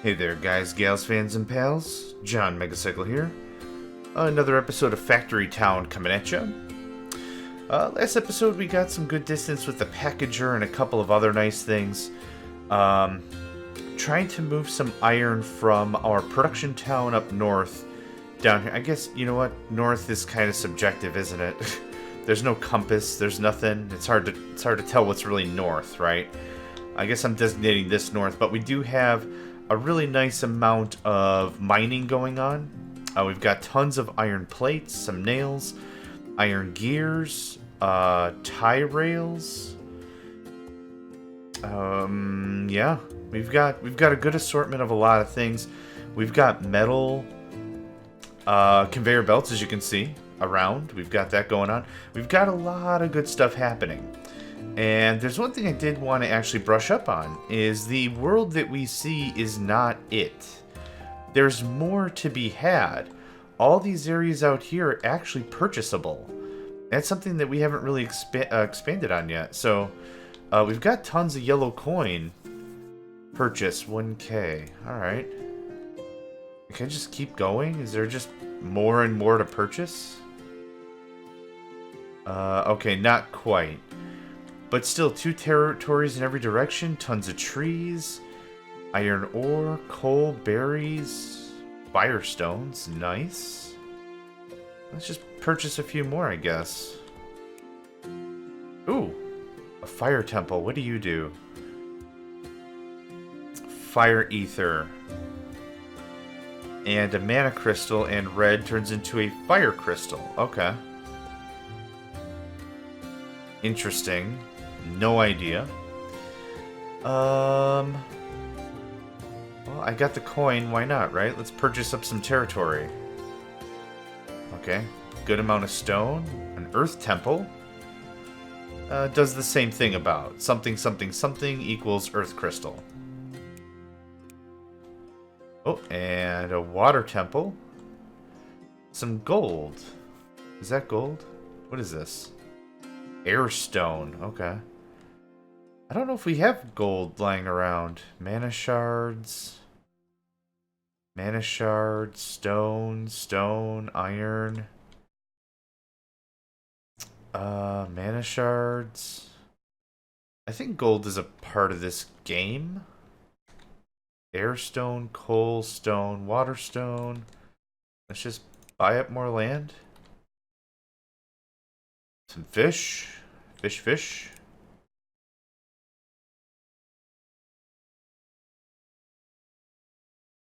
Hey there, guys, gals, fans, and pals. John Megacycle here. Another episode of Factory Town coming at you. Last episode, we got some good distance with the packager and a couple of other nice things. Trying to move some iron from our production town up north down here. I guess, you know what? North is kind of subjective, isn't it? There's no compass. There's nothing. It's hard to tell what's really north, right? I guess I'm designating this north, but we do have a really nice amount of mining going on. We've got tons of iron plates, some nails, iron gears, tie rails. Yeah, we've got a good assortment of a lot of things. We've got metal conveyor belts, as you can see, around. We've got that going on. We've got a lot of good stuff happening. And there's one thing I did want to actually brush up on, is the world that we see is not it. There's more to be had. All these areas out here are actually purchasable. That's something that we haven't really expanded on yet. So we've got tons of yellow coin. Purchase 1K. Alright. Can I just keep going? Is there just more and more to purchase? Okay, not quite. But still, 2 territories in every direction, tons of trees, iron ore, coal, berries, firestones, nice. Let's just purchase a few more, I guess. Ooh, a fire temple, what do you do? Fire ether. And a mana crystal, and red turns into a fire crystal, okay. Interesting. No idea. Well, I got the coin, why not, right? Let's purchase up some territory. Okay, good amount of stone. An earth temple. Does the same thing about. Something, something, something equals earth crystal. Oh, and a water temple. Some gold. Is that gold? What is this? Airstone, okay. I don't know if we have gold lying around. Mana shards. Mana shards, stone, iron. Mana shards. I think gold is a part of this game. Airstone, coal stone, water stone. Let's just buy up more land. Some fish. Fish.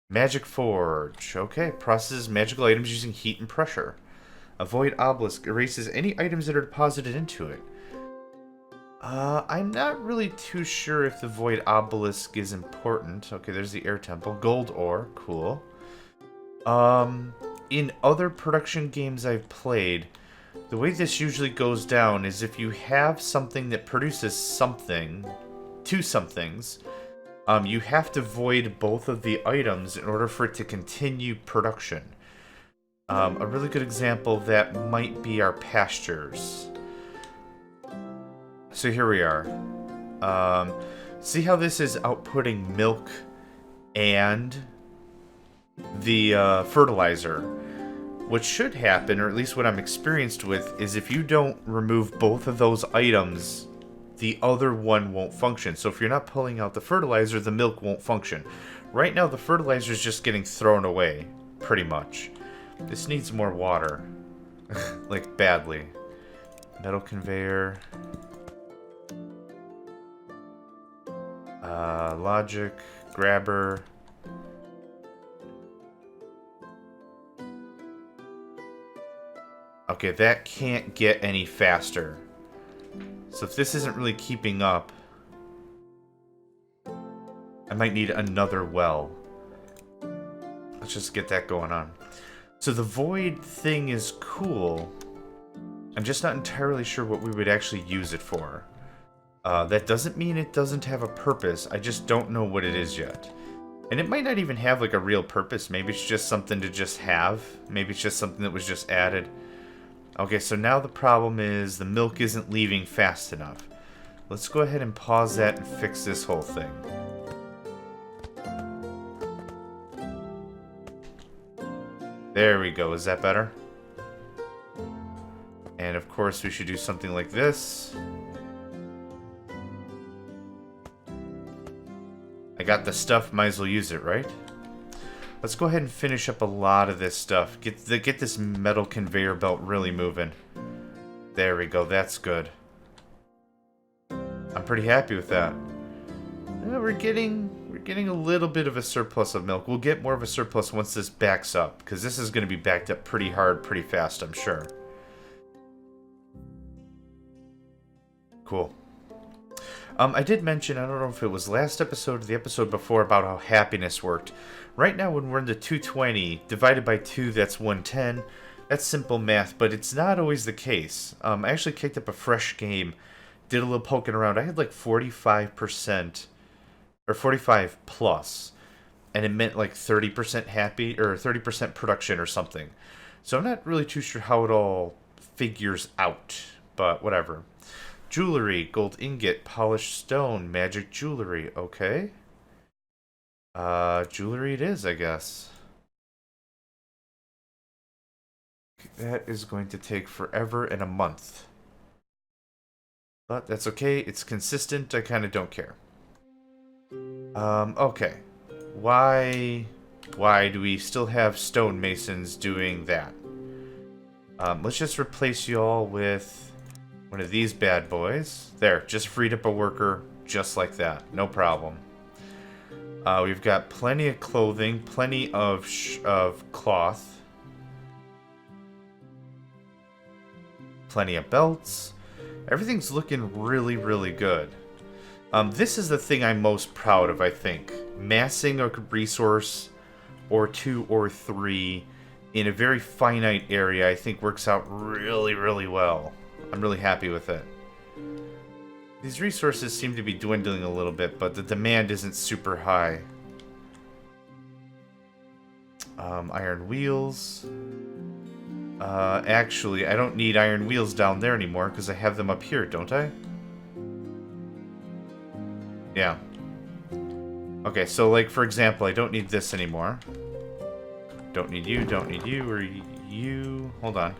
Magic Forge. Okay, processes magical items using heat and pressure. A void obelisk erases any items that are deposited into it. I'm not really too sure if the void obelisk is important. Okay, there's the air temple. Gold ore. Cool. In other production games I've played, the way this usually goes down is if you have something that produces something, two somethings, you have to void both of the items in order for it to continue production. A really good example of that might be our pastures. So here we are. See how this is outputting milk and the fertilizer? What should happen, or at least what I'm experienced with, is if you don't remove both of those items, the other one won't function. So if you're not pulling out the fertilizer, the milk won't function. Right now, the fertilizer is just getting thrown away, pretty much. This needs more water. Like, badly. Metal conveyor. Logic. Grabber. Okay, that can't get any faster. So if this isn't really keeping up, I might need another well. Let's just get that going on. So the void thing is cool. I'm just not entirely sure what we would actually use it for. That doesn't mean it doesn't have a purpose. I just don't know what it is yet. And it might not even have like a real purpose. Maybe it's just something to just have. Maybe it's just something that was just added. Okay, so now the problem is the milk isn't leaving fast enough. Let's go ahead and pause that and fix this whole thing. There we go. Is that better? And of course we should do something like this. I got the stuff, might as well use it, right? Let's go ahead and finish up a lot of this stuff. Get this metal conveyor belt really moving. There we go, that's good. I'm pretty happy with that. Yeah, we're getting a little bit of a surplus of milk. We'll get more of a surplus once this backs up, because this is going to be backed up pretty hard, pretty fast, I'm sure. Cool. I did mention, I don't know if it was last episode or the episode before, about how happiness worked. Right now, when we're in the 220, divided by 2, that's 110. That's simple math, but it's not always the case. I actually kicked up a fresh game, did a little poking around. I had like 45%, or 45 plus, and it meant like 30% happy, or 30% production or something. So I'm not really too sure how it all figures out, but whatever. Jewelry, gold ingot, polished stone, magic jewelry, okay. Jewelry it is, I guess. That is going to take forever and a month. But that's okay, it's consistent, I kind of don't care. Okay. Why do we still have stonemasons doing that? Let's just replace you all with one of these bad boys. There, just freed up a worker just like that. No problem. We've got plenty of clothing, plenty of cloth. Plenty of belts. Everything's looking really, really good. This is the thing I'm most proud of, I think. Massing a resource or 2 or 3 in a very finite area, I think works out really, really well. I'm really happy with it. These resources seem to be dwindling a little bit, but the demand isn't super high. Iron wheels. Actually, I don't need iron wheels down there anymore because I have them up here, don't I? Yeah. Okay, so like, for example, I don't need this anymore. Don't need you, or you. Hold on.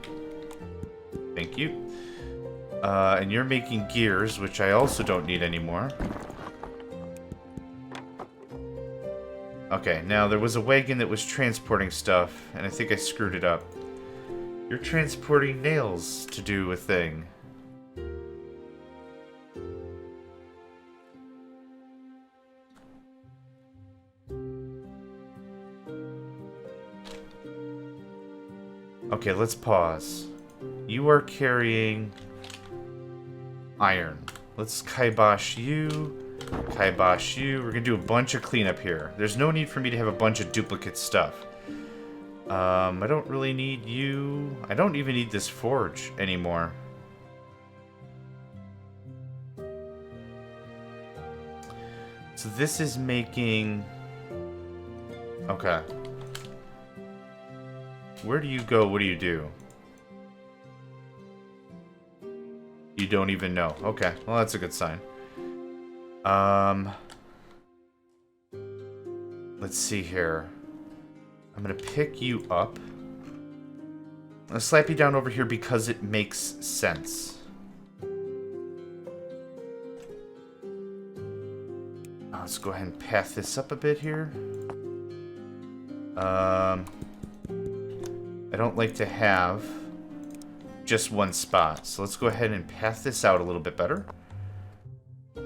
Thank you. And you're making gears, which I also don't need anymore. Okay, now there was a wagon that was transporting stuff, and I think I screwed it up. You're transporting nails to do a thing. Okay, let's pause. You are carrying iron. Let's kibosh you. Kibosh you. We're gonna do a bunch of cleanup here. There's no need for me to have a bunch of duplicate stuff. I don't really need you. I don't even need this forge anymore. So this is making... Okay. Where do you go? What do you do? You don't even know. Okay, well that's a good sign. Let's see here. I'm gonna pick you up. I'm gonna slap you down over here because it makes sense. Let's go ahead and path this up a bit here. I don't like to have just one spot, so let's go ahead and path this out a little bit better.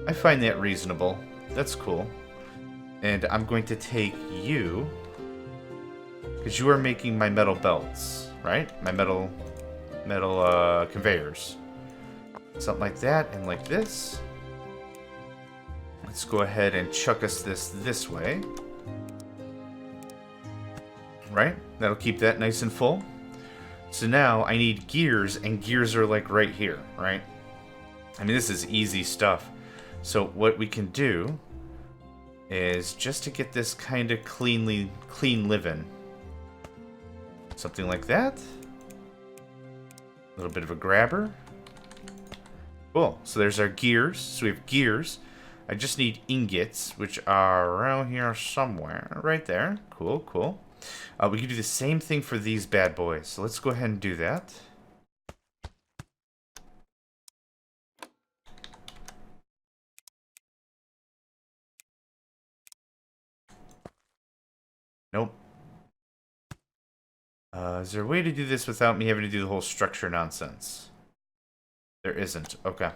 I find that reasonable. That's cool. And I'm going to take you, because you are making my metal belts, right? My metal conveyors. Something like that, and like this. Let's go ahead and chuck us this way. Right? That'll keep that nice and full. So now I need gears, and gears are like right here, right? I mean, this is easy stuff. So what we can do is, just to get this kind of clean living, something like that. A little bit of a grabber. Cool. So there's our gears. So we have gears. I just need ingots, which are around here somewhere. Right there. Cool, cool. We can do the same thing for these bad boys. So let's go ahead and do that. Nope. Is there a way to do this without me having to do the whole structure nonsense? There isn't. Okay.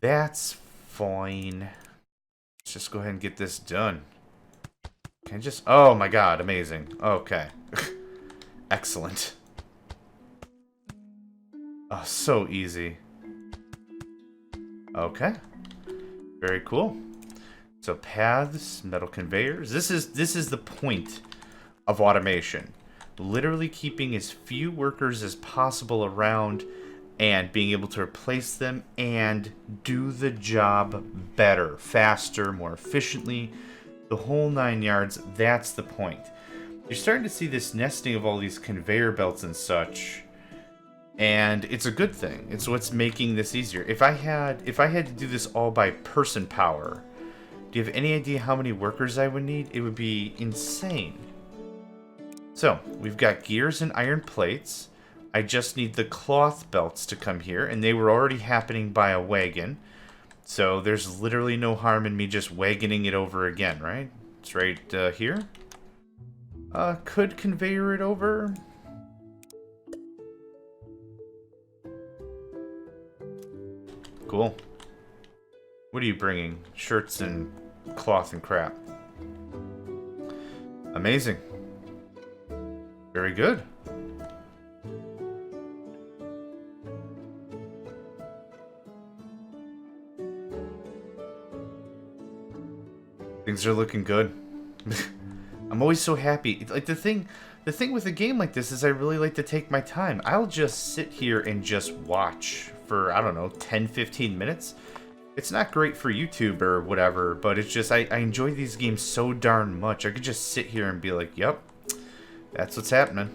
That's fine. Let's just go ahead and get this done. Can I just... Oh my god, amazing. Okay. Excellent. Oh, so easy. Okay. Very cool. So paths, metal conveyors. This is the point of automation. Literally keeping as few workers as possible around and being able to replace them and do the job better, faster, more efficiently. The whole 9 yards, that's the point. You're starting to see this nesting of all these conveyor belts and such, and it's a good thing. It's what's making this easier. If I had to do this all by person power, do you have any idea how many workers I would need? It would be insane. So, we've got gears and iron plates. I just need the cloth belts to come here, and they were already happening by a wagon. So there's literally no harm in me just wagoning it over again, right? It's right here. Could conveyor it over. Cool. What are you bringing? Shirts and cloth and crap. Amazing. Very good. Things are looking good. I'm always so happy. Like the thing with a game like this is I really like to take my time. I'll just sit here and just watch for, I don't know, 10-15 minutes. It's not great for YouTube or whatever, but it's just I enjoy these games so darn much. I could just sit here and be like, yep, that's what's happening.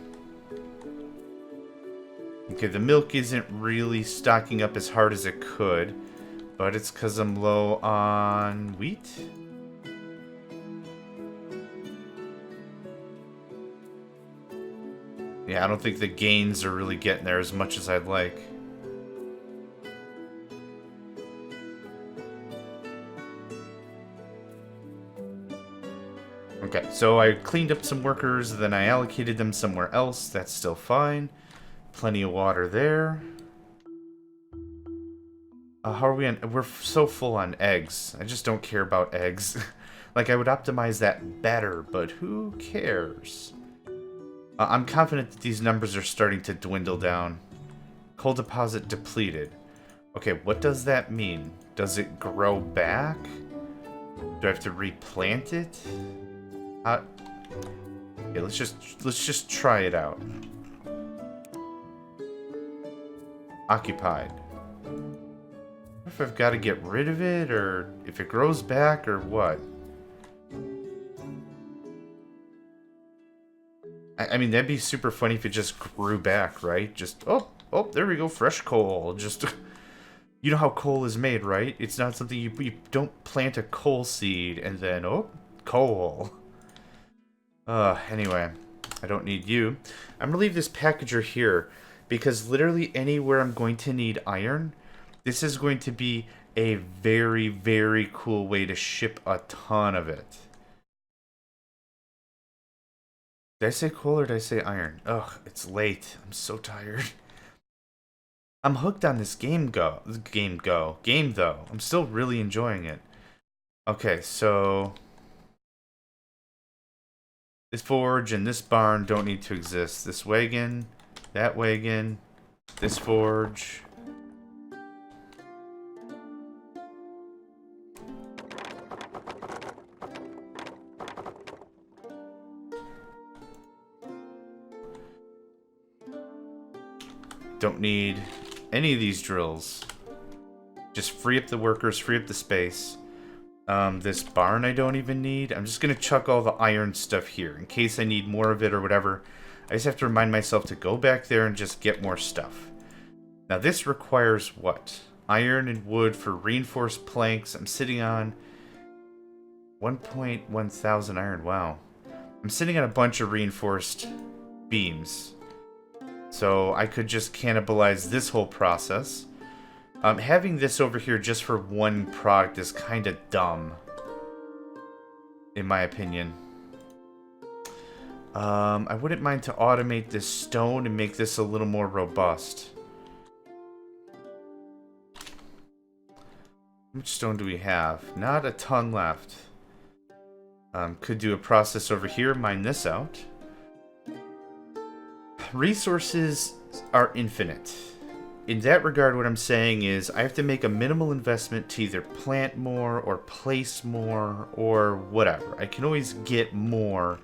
Okay, the milk isn't really stocking up as hard as it could, but it's because I'm low on wheat. Yeah, I don't think the gains are really getting there as much as I'd like. Okay, so I cleaned up some workers, then I allocated them somewhere else. That's still fine. Plenty of water there. How are we on? We're so full on eggs. I just don't care about eggs. Like, I would optimize that better, but who cares? I'm confident that these numbers are starting to dwindle down. Coal deposit depleted. Okay, what does that mean? Does it grow back? Do I have to replant it? Okay, let's just try it out. Occupied. I wonder if I've got to get rid of it, or if it grows back, or what. I mean, that'd be super funny if it just grew back, right? Just, oh, there we go, fresh coal. Just, you know how coal is made, right? It's not something you don't plant a coal seed and then, oh, coal. Anyway, I don't need you. I'm gonna leave this packager here because literally anywhere I'm going to need iron, this is going to be a very, very cool way to ship a ton of it. Did I say coal or did I say iron? Ugh, it's late. I'm so tired. I'm hooked on this game though. I'm still really enjoying it. Okay, so this forge and this barn don't need to exist. This wagon, that wagon, this forge. Don't need any of these drills. Just free up the workers, free up the space. This barn I don't even need. I'm just gonna chuck all the iron stuff here in case I need more of it or whatever. I just have to remind myself to go back there and just get more stuff. Now this requires what? Iron and wood for reinforced planks. I'm sitting on 1,100 iron. Wow. I'm sitting on a bunch of reinforced beams. So I could just cannibalize this whole process. Having this over here just for one product is kind of dumb, in my opinion. I wouldn't mind to automate this stone and make this a little more robust. How much stone do we have? Not a ton left. Could do a process over here, mine this out. Resources are infinite. In that regard, what I'm saying is I have to make a minimal investment to either plant more or place more or whatever. I can always get more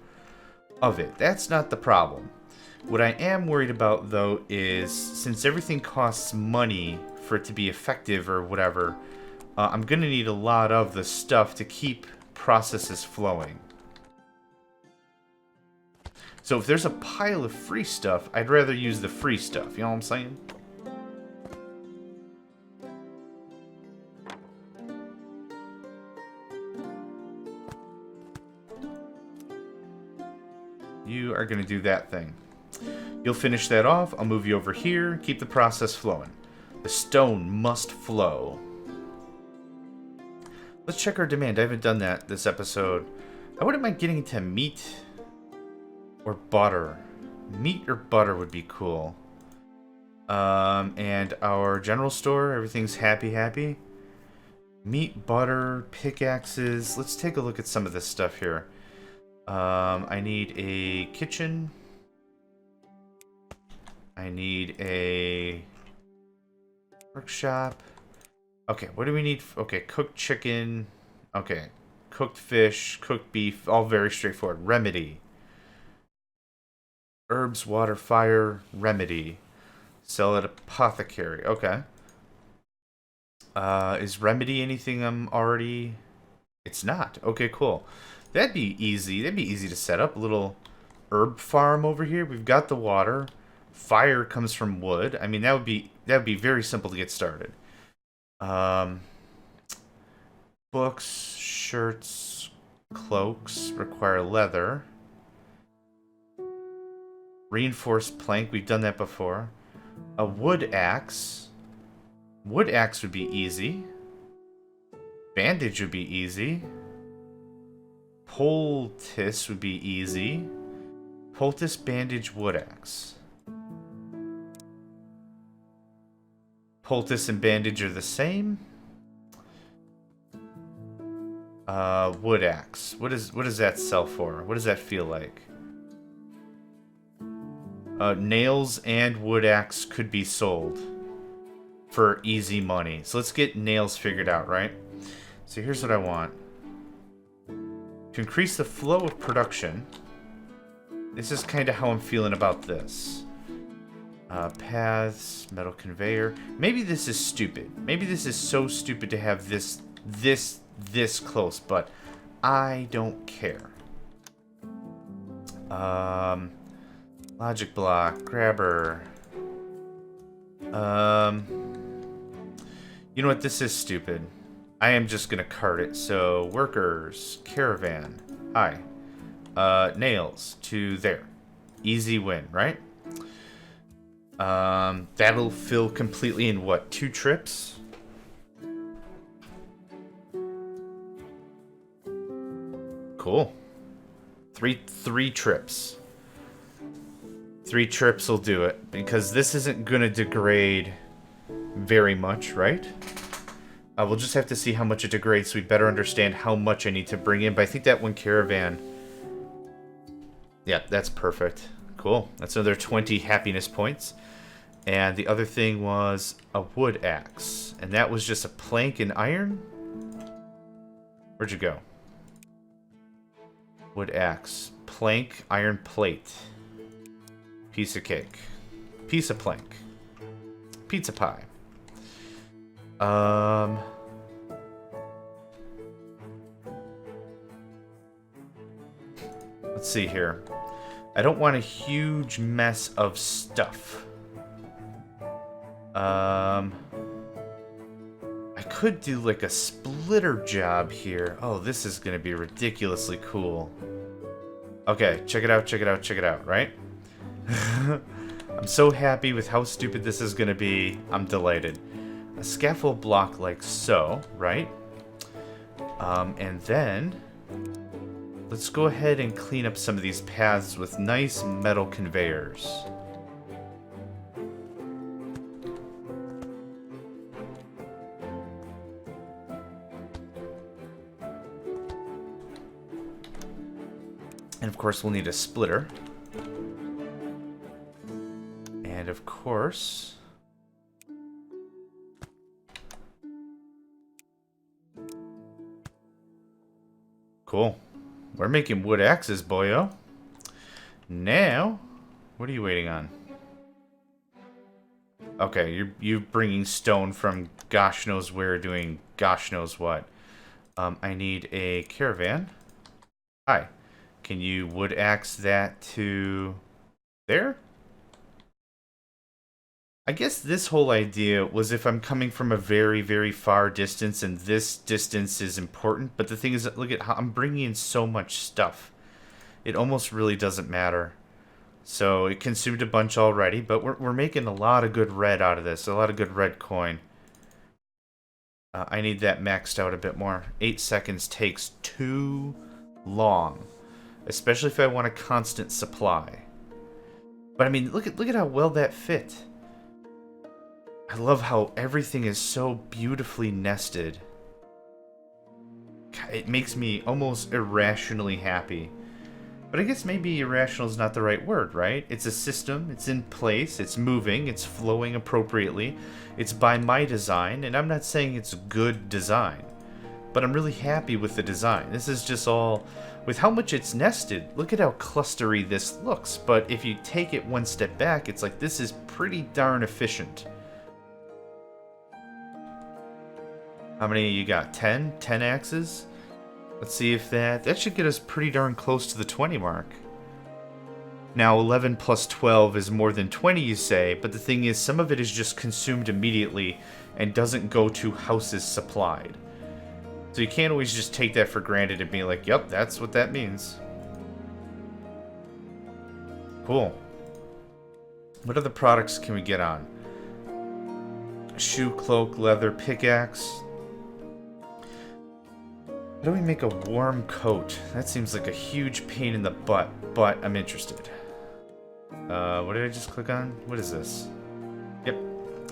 of it. That's not the problem. What I am worried about, though, is since everything costs money for it to be effective or whatever, I'm going to need a lot of the stuff to keep processes flowing. So if there's a pile of free stuff, I'd rather use the free stuff. You know what I'm saying? You are going to do that thing. You'll finish that off. I'll move you over here. Keep the process flowing. The stone must flow. Let's check our demand. I haven't done that this episode. I wouldn't mind getting into meat or butter. Meat or butter would be cool. And our general store, everything's happy. Meat, butter, pickaxes. Let's take a look at some of this stuff here. I need a kitchen. I need a workshop. Okay, what do we need? Okay, cooked chicken. Okay, cooked fish, cooked beef, all very straightforward. Remedy. Herbs, water, fire, remedy. Sell at apothecary. Okay. Is remedy anything I'm already... It's not. Okay, cool. That'd be easy. That'd be easy to set up. A little herb farm over here. We've got the water. Fire comes from wood. I mean, that would be very simple to get started. Books, shirts, cloaks require leather. Reinforced plank. We've done that before. A wood axe. Wood axe would be easy. Bandage would be easy. Poultice would be easy. Poultice, bandage, wood axe. Poultice and bandage are the same. Wood axe. What does that sell for? What does that feel like? Nails and wood axe could be sold for easy money. So let's get nails figured out, right? So here's what I want. To increase the flow of production, this is kind of how I'm feeling about this. Paths, metal conveyor. Maybe this is stupid. Maybe this is so stupid to have this close, but I don't care. Logic block, grabber. You know what? This is stupid. I am just gonna cart it. So workers, caravan. Hi. Nails to there. Easy win, right? That'll fill completely in what? 2 trips? Cool. Three trips. 3 trips will do it, because this isn't gonna degrade very much, right? We'll just have to see how much it degrades so we better understand how much I need to bring in. But I think that one caravan... Yeah, that's perfect. Cool. That's another 20 happiness points. And the other thing was a wood axe. And that was just a plank and iron? Where'd you go? Wood axe. Plank, iron plate. Piece of cake. Piece of plank. Pizza pie. Let's see here. I don't want a huge mess of stuff. I could do like a splitter job here. Oh, this is gonna be ridiculously cool. Okay, check it out, check it out, check it out, right? I'm so happy with how stupid this is gonna be. I'm delighted. A scaffold block like so, right? And then let's go ahead and clean up some of these paths with nice metal conveyors. And of course we'll need a splitter. And of course... Cool. We're making wood axes, boyo. Now, what are you waiting on? Okay, you're bringing stone from gosh knows where, doing gosh knows what. I need a caravan. Hi. Can you wood axe that to there? I guess this whole idea was if I'm coming from a very, very far distance and this distance is important. But the thing is, look at how I'm bringing in so much stuff. It almost really doesn't matter. So it consumed a bunch already, but we're making a lot of good red out of this. A lot of good red coin. I need that maxed out a bit more. 8 seconds takes too long. Especially if I want a constant supply. But I mean, look at how well that fit. I love how everything is so beautifully nested. It makes me almost irrationally happy. But I guess maybe irrational is not the right word, right? It's a system, it's in place, it's moving, it's flowing appropriately. It's by my design, and I'm not saying it's good design. But I'm really happy with the design. This is just all... With how much it's nested, look at how clustery this looks. But if you take it one step back, it's like this is pretty darn efficient. How many you got? 10? 10 axes? Let's see if that should get us pretty darn close to the 20 mark. Now 11 plus 12 is more than 20, you say, but the thing is some of it is just consumed immediately and doesn't go to houses supplied. So you can't always just take that for granted and be like, yep, that's what that means. Cool. What other products can we get on? Shoe, cloak, leather, pickaxe. How do we make a warm coat? That seems like a huge pain in the butt, but I'm interested. What did I just click on? What is this? Yep.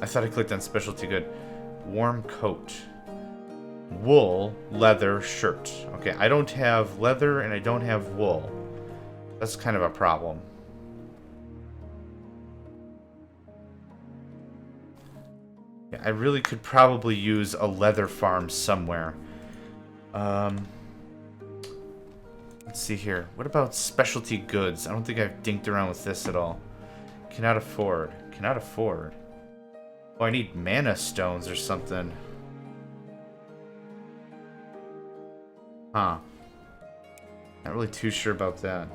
I thought I clicked on specialty good. Warm coat. Wool, leather, shirt. Okay, I don't have leather and I don't have wool. That's kind of a problem. Yeah, I really could probably use a leather farm somewhere. Let's see here. What about specialty goods? I don't think I've dinked around with this at all. Cannot afford. Cannot afford. Oh, I need mana stones or something. Huh. Not really too sure about that.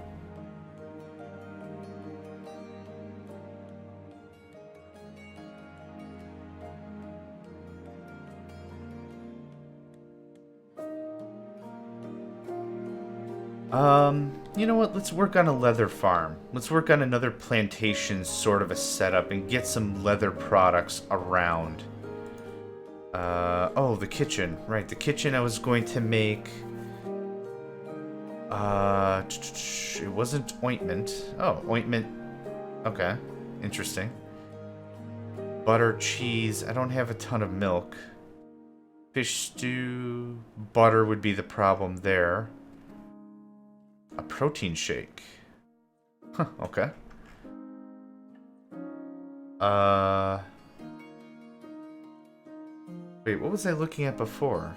You know what? Let's work on a leather farm. Let's work on another plantation sort of a setup and get some leather products around. Oh, the kitchen. Right, the kitchen I was going to make... it wasn't ointment. Oh, ointment. Okay, interesting. Butter, cheese. I don't have a ton of milk. Fish stew. Butter would be the problem there. A protein shake. Huh, okay. Wait, what was I looking at before?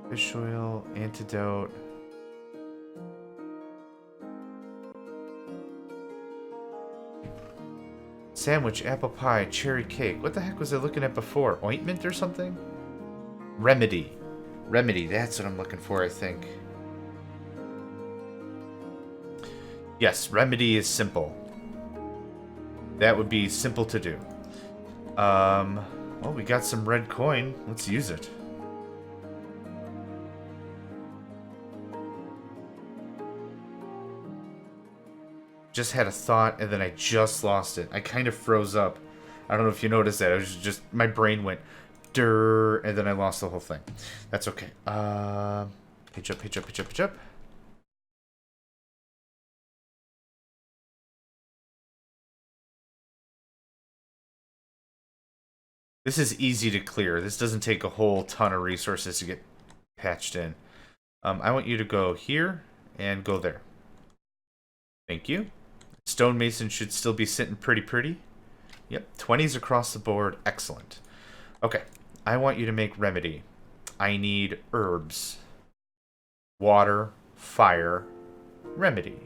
Fish oil, antidote. Sandwich, apple pie, cherry cake. What the heck was I looking at before? Ointment or something? Remedy. Remedy, that's what I'm looking for, I think. Yes, remedy is simple. That would be simple to do. Well, we got some red coin. Let's use it. just had a thought, and then I just lost it. I kind of froze up. I don't know if you noticed that. It was just my brain went, durr, and then I lost the whole thing. That's okay. Pitch up, pitch up, pitch up, pitch up. This is easy to clear. This doesn't take a whole ton of resources to get patched in. I want you to go here and go there. Thank you. Stonemason should still be sitting pretty. Yep, 20s across the board. Excellent. Okay, I want you to make remedy. I need herbs, water, fire, remedy.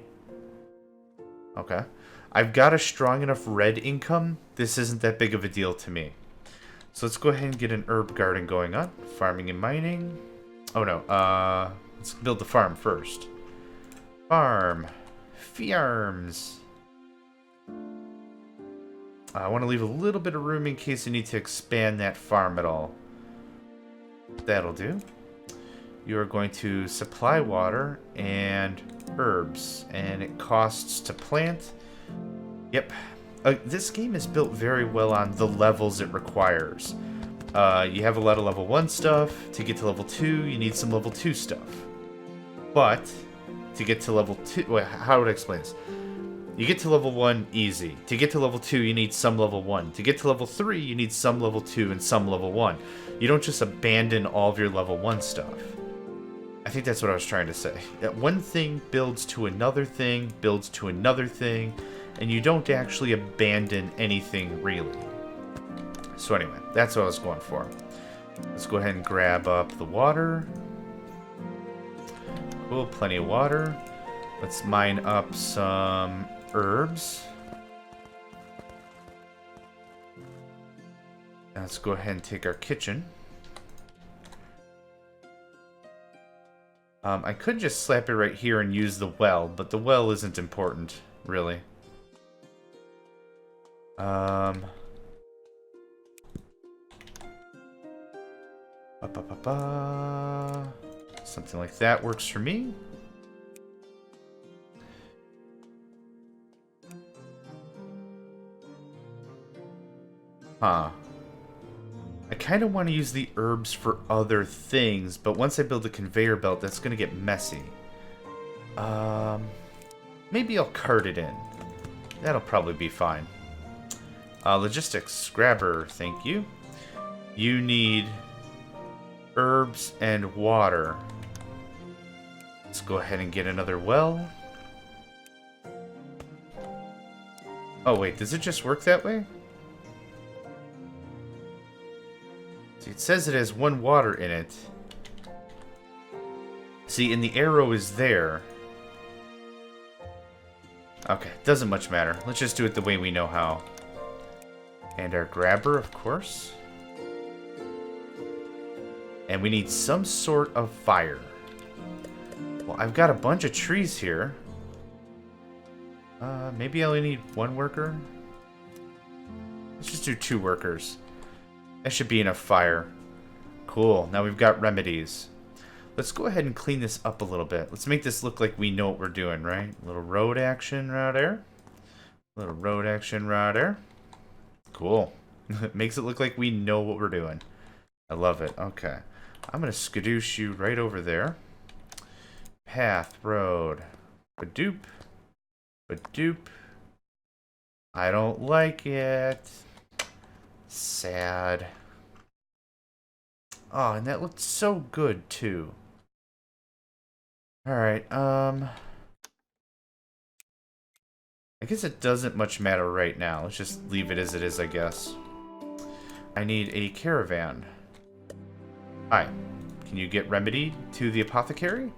Okay. I've got a strong enough red income. This isn't that big of a deal to me. So let's go ahead and get an herb garden going on. Farming and mining. Oh no, let's build the farm first. Farm. Farms. I want to leave a little bit of room in case I need to expand that farm at all. That'll do. You are going to supply water and herbs, and it costs to plant. Yep. This game is built very well on the levels it requires. You have a lot of level 1 stuff. To get to level 2, you need some level 2 stuff. But, to get to level 2... Wait, how would I explain this? You get to level 1 easy. To get to level 2, you need some level 1. To get to level 3, you need some level 2 and some level 1. You don't just abandon all of your level 1 stuff. I think that's what I was trying to say. That one thing builds to another thing, builds to another thing, and you don't actually abandon anything, really. So anyway, that's what I was going for. Let's go ahead and grab up the water. Cool, plenty of water. Let's mine up some herbs. And let's go ahead and take our kitchen. I could just slap it right here and use the well, but the well isn't important, really. Something like that works for me. Huh. I kind of want to use the herbs for other things, but once I build a conveyor belt, that's going to get messy. Maybe I'll cart it in. That'll probably be fine. Logistics. Grabber, thank you. You need herbs and water. Let's go ahead and get another well. Oh wait, does it just work that way? See, it says it has 1 water in it. See, and the arrow is there. Okay, doesn't much matter. Let's just do it the way we know how. And our grabber, of course. And we need some sort of fire. Well, I've got a bunch of trees here. Maybe I only need 1 worker. Let's just do 2 workers. That should be enough fire. Cool, now we've got remedies. Let's go ahead and clean this up a little bit. Let's make this look like we know what we're doing, right? A little road action right there. A little road action right there. Cool. Makes it look like we know what we're doing. I love it. Okay. I'm going to skadoosh you right over there. Path, road. Badoop. Badoop. I don't like it. Sad. Oh, and that looked so good, too. Alright, I guess it doesn't much matter right now. Let's just leave it as it is, I guess. I need a caravan. Hi. Can you get remedy to the apothecary?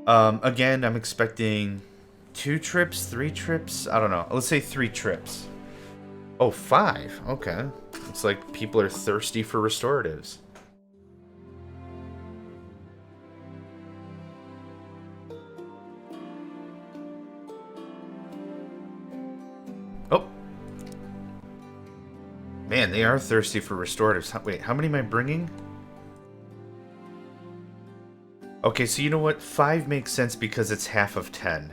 Again, I'm expecting 2 trips, 3 trips. I don't know. Let's say 3 trips. Oh, 5. Okay. Looks like people are thirsty for restoratives. Oh. Man, they are thirsty for restoratives. Wait, how many am I bringing? Okay, so you know what? 5 makes sense because it's half of 10.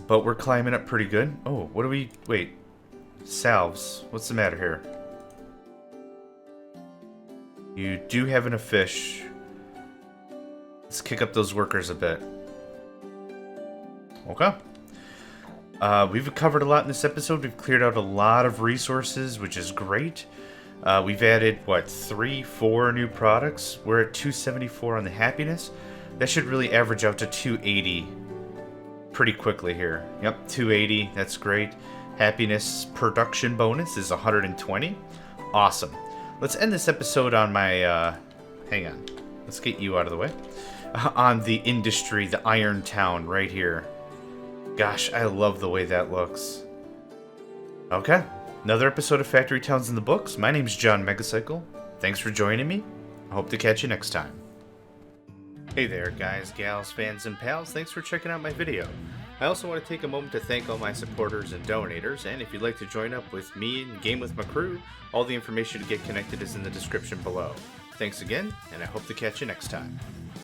but we're climbing up pretty good. Oh, what do we... Wait. Salves. What's the matter here? You do have enough fish. Let's kick up those workers a bit. Okay. We've covered a lot in this episode. We've cleared out a lot of resources, which is great. We've added, what, 3, 4 new products? We're at 274 on the happiness. That should really average out to 280 pretty quickly here. Yep, 280. That's great. Happiness production bonus is 120. Awesome. Let's end this episode on my... hang on. Let's get you out of the way. On the industry, the Iron Town right here. Gosh, I love the way that looks. Okay. Another episode of Factory Towns in the books. My name's John Megacycle. Thanks for joining me. I hope to catch you next time. Hey there, guys, gals, fans, and pals. Thanks for checking out my video. I also want to take a moment to thank all my supporters and donators, and if you'd like to join up with me and game with my crew, all the information to get connected is in the description below. Thanks again, and I hope to catch you next time.